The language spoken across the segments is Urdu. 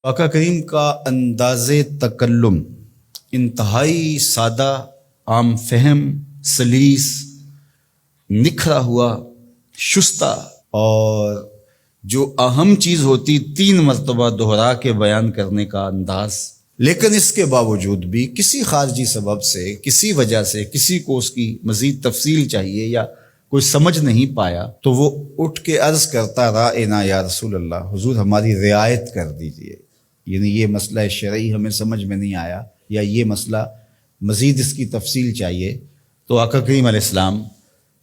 آقا کریم کا انداز تکلم انتہائی سادہ، عام فہم، سلیس، نکھرا ہوا، شستہ، اور جو اہم چیز ہوتی 3 مرتبہ دہرا کے بیان کرنے کا انداز۔ لیکن اس کے باوجود بھی کسی خارجی سبب سے، کسی وجہ سے، کسی کو اس کی مزید تفصیل چاہیے یا کوئی سمجھ نہیں پایا تو وہ اٹھ کے عرض کرتا رائنا یا رسول اللہ، حضور ہماری رعایت کر دیجئے، یعنی یہ مسئلہ شرعی ہمیں سمجھ میں نہیں آیا یا یہ مسئلہ مزید اس کی تفصیل چاہیے، تو آقا کریم علیہ السلام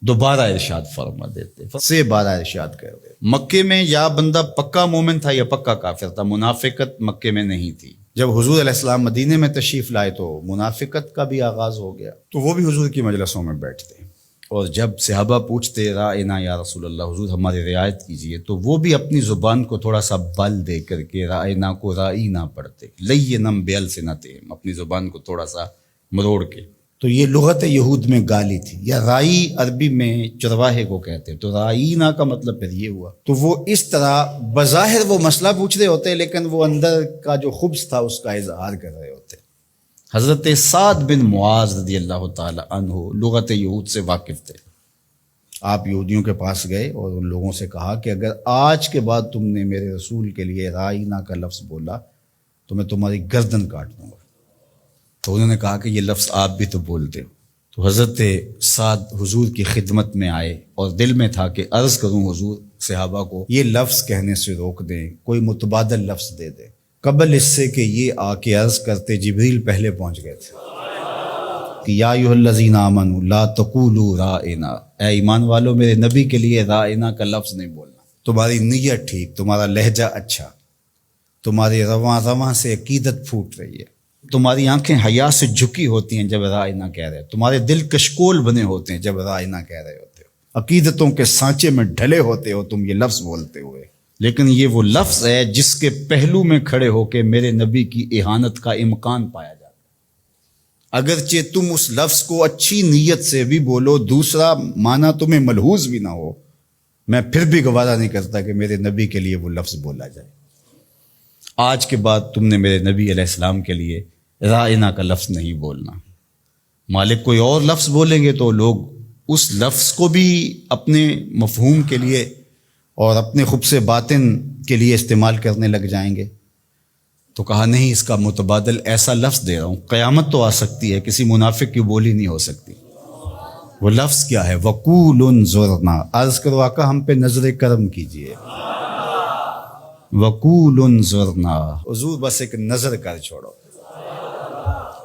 دوبارہ ارشاد فرما دیتے، سے بارہ ارشاد کر دیتے۔ مکے میں یا بندہ پکا مومن تھا یا پکا کافر تھا، منافقت مکے میں نہیں تھی۔ جب حضور علیہ السلام مدینے میں تشریف لائے تو منافقت کا بھی آغاز ہو گیا، تو وہ بھی حضور کی مجلسوں میں بیٹھتے، اور جب صحابہ پوچھتے رائنا یا رسول اللہ، حضور ہماری رعایت کیجئے، تو وہ بھی اپنی زبان کو تھوڑا سا بل دے کر کے رائنا کو رائنا پڑھتے، لینم بِأَلْسِنَتِهِمْ، اپنی زبان کو تھوڑا سا مروڑ کے۔ تو یہ لغت یہود میں گالی تھی، یا رائی عربی میں چرواہے کو کہتے، تو رائینا کا مطلب پھر یہ ہوا۔ تو وہ اس طرح بظاہر وہ مسئلہ پوچھ رہے ہوتے لیکن وہ اندر کا جو خبث تھا اس کا اظہار کر رہے ہوتے۔ حضرت سعد بن معاذ رضی اللہ تعالی عنہ لغت یہود سے واقف تھے۔ آپ یہودیوں کے پاس گئے اور ان لوگوں سے کہا کہ اگر آج کے بعد تم نے میرے رسول کے لیے رائنا کا لفظ بولا تو میں تمہاری گردن کاٹ دوں گا۔ تو انہوں نے کہا کہ یہ لفظ آپ بھی تو بولتے ہو۔ تو حضرت سعد حضور کی خدمت میں آئے اور دل میں تھا کہ عرض کروں حضور صحابہ کو یہ لفظ کہنے سے روک دیں، کوئی متبادل لفظ دے دیں۔ قبل اس سے کہ یہ آ کے عرض کرتے جبریل پہلے پہنچ گئے تھے کہ یا ایھا الذین آمنوا لا تقولوا رائنا، اے ایمان والو میرے نبی کے لیے رائنا کا لفظ نہیں بولنا۔ تمہاری نیت ٹھیک، تمہارا لہجہ اچھا، تمہاری رواں رواں سے عقیدت پھوٹ رہی ہے، تمہاری آنکھیں حیا سے جھکی ہوتی ہیں جب رائنا کہہ رہے، تمہارے دل کشکول بنے ہوتے ہیں جب رائنا کہہ رہے ہوتے ہو، عقیدتوں کے سانچے میں ڈھلے ہوتے ہو تم یہ لفظ بولتے ہوئے، لیکن یہ وہ لفظ ہے جس کے پہلو میں کھڑے ہو کے میرے نبی کی اہانت کا امکان پایا جاتا ہے۔ اگرچہ تم اس لفظ کو اچھی نیت سے بھی بولو، دوسرا معنی تمہیں ملحوظ بھی نہ ہو، میں پھر بھی گوارا نہیں کرتا کہ میرے نبی کے لیے وہ لفظ بولا جائے۔ آج کے بعد تم نے میرے نبی علیہ السلام کے لیے رائنا کا لفظ نہیں بولنا۔ مالک کوئی اور لفظ بولیں گے تو لوگ اس لفظ کو بھی اپنے مفہوم کے لیے اور اپنے خبث باطن کے لیے استعمال کرنے لگ جائیں گے۔ تو کہا نہیں، اس کا متبادل ایسا لفظ دے رہا ہوں، قیامت تو آ سکتی ہے، کسی منافق کی بولی نہیں ہو سکتی۔ وہ لفظ کیا ہے؟ وَقُولُ انظُرْنَا، عرض کرو آقا ہم پہ نظر کرم کیجئے۔ وَقُولُ انظُرْنَا، حضور بس ایک نظر کر چھوڑو،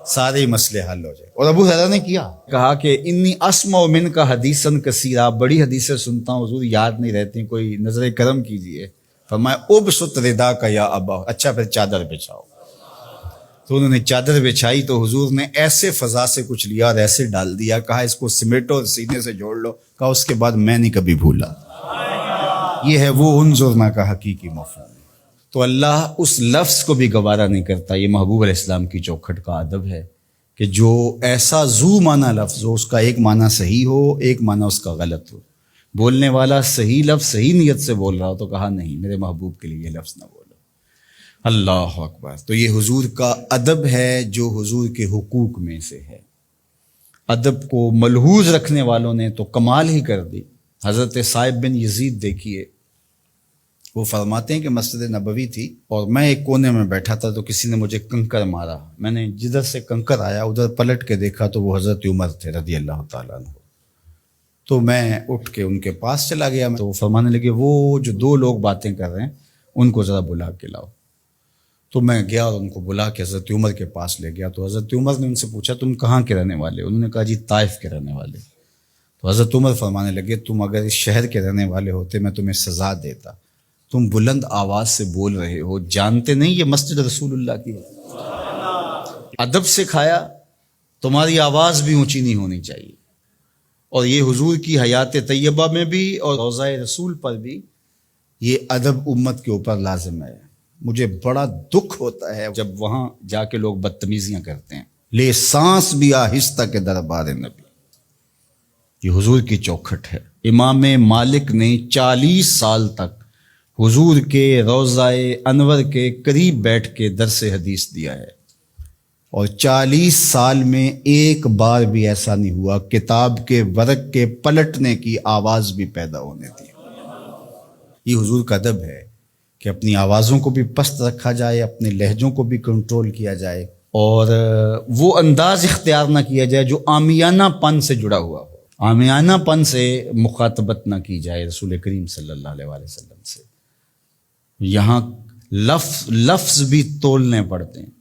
سارے مسئلے حل ہو جائے۔ اور ابو ہریرہ نے کہا کہ انی اسمع منک حدیثا کثیرا، بڑی حدیثیں سنتا ہوں حضور، یاد نہیں رہتی، کوئی نظر کرم کیجئے۔ فرمایا ابسط رداک یا ابا، اچھا پھر چادر بچھاؤ۔ تو انہوں نے چادر بچھائی تو حضور نے ایسے فضا سے کچھ لیا اور ایسے ڈال دیا، کہا اس کو سمیٹو اور سینے سے جوڑ لو، کہا اس کے بعد میں نہیں کبھی بھولا۔ یہ ہے وہ انظرنا کا حقیقی مفہوم۔ تو اللہ اس لفظ کو بھی گوارا نہیں کرتا۔ یہ محبوب علیہ السلام کی چوکھٹ کا ادب ہے کہ جو ایسا ذو معنی لفظ ہو، اس کا ایک معنی صحیح ہو، ایک معنی اس کا غلط ہو، بولنے والا صحیح لفظ صحیح نیت سے بول رہا ہو تو کہا نہیں، میرے محبوب کے لیے یہ لفظ نہ بولو۔ اللہ اکبر۔ تو یہ حضور کا ادب ہے جو حضور کے حقوق میں سے ہے۔ ادب کو ملحوظ رکھنے والوں نے تو کمال ہی کر دی۔ حضرت صائب بن یزید دیکھیے، وہ فرماتے ہیں کہ مسجد نبوی تھی اور میں ایک کونے میں بیٹھا تھا تو کسی نے مجھے کنکر مارا، میں نے جدھر سے کنکر آیا ادھر پلٹ کے دیکھا تو وہ حضرت عمر تھے رضی اللہ تعالیٰ عنہ۔ تو میں اٹھ کے ان کے پاس چلا گیا، تو وہ فرمانے لگے وہ جو 2 لوگ باتیں کر رہے ہیں ان کو ذرا بلا کے لاؤ۔ تو میں گیا اور ان کو بلا کے حضرت عمر کے پاس لے گیا۔ تو حضرت عمر نے ان سے پوچھا تم کہاں کے رہنے والے؟ انہوں نے کہا جی طائف کے رہنے والے۔ تو حضرت عمر فرمانے لگے تم اگر اس شہر کے رہنے والے ہوتے میں تمہیں سزا دیتا، تم بلند آواز سے بول رہے ہو، جانتے نہیں یہ مسجد رسول اللہ کی ہے۔ ادب سکھایا، تمہاری آواز بھی اونچی نہیں ہونی چاہیے۔ اور یہ حضور کی حیات طیبہ میں بھی اور روضہ رسول پر بھی یہ ادب امت کے اوپر لازم ہے۔ مجھے بڑا دکھ ہوتا ہے جب وہاں جا کے لوگ بدتمیزیاں کرتے ہیں۔ لے سانس بھی آہستہ کے دربار نبی، یہ حضور کی چوکھٹ ہے۔ امام مالک نے 40 سال تک حضور کے روضہ انور کے قریب بیٹھ کے درس حدیث دیا ہے، اور 40 سال میں ایک بار بھی ایسا نہیں ہوا کتاب کے ورق کے پلٹنے کی آواز بھی پیدا ہونے دی۔ یہ حضور کا ادب ہے کہ اپنی آوازوں کو بھی پست رکھا جائے، اپنے لہجوں کو بھی کنٹرول کیا جائے، اور وہ انداز اختیار نہ کیا جائے جو عامیانہ پن سے جڑا ہوا ہو۔ عامیانہ پن سے مخاطبت نہ کی جائے رسول کریم صلی اللہ علیہ وسلم سے۔ یہاں لفظ بھی تولنے پڑتے ہیں۔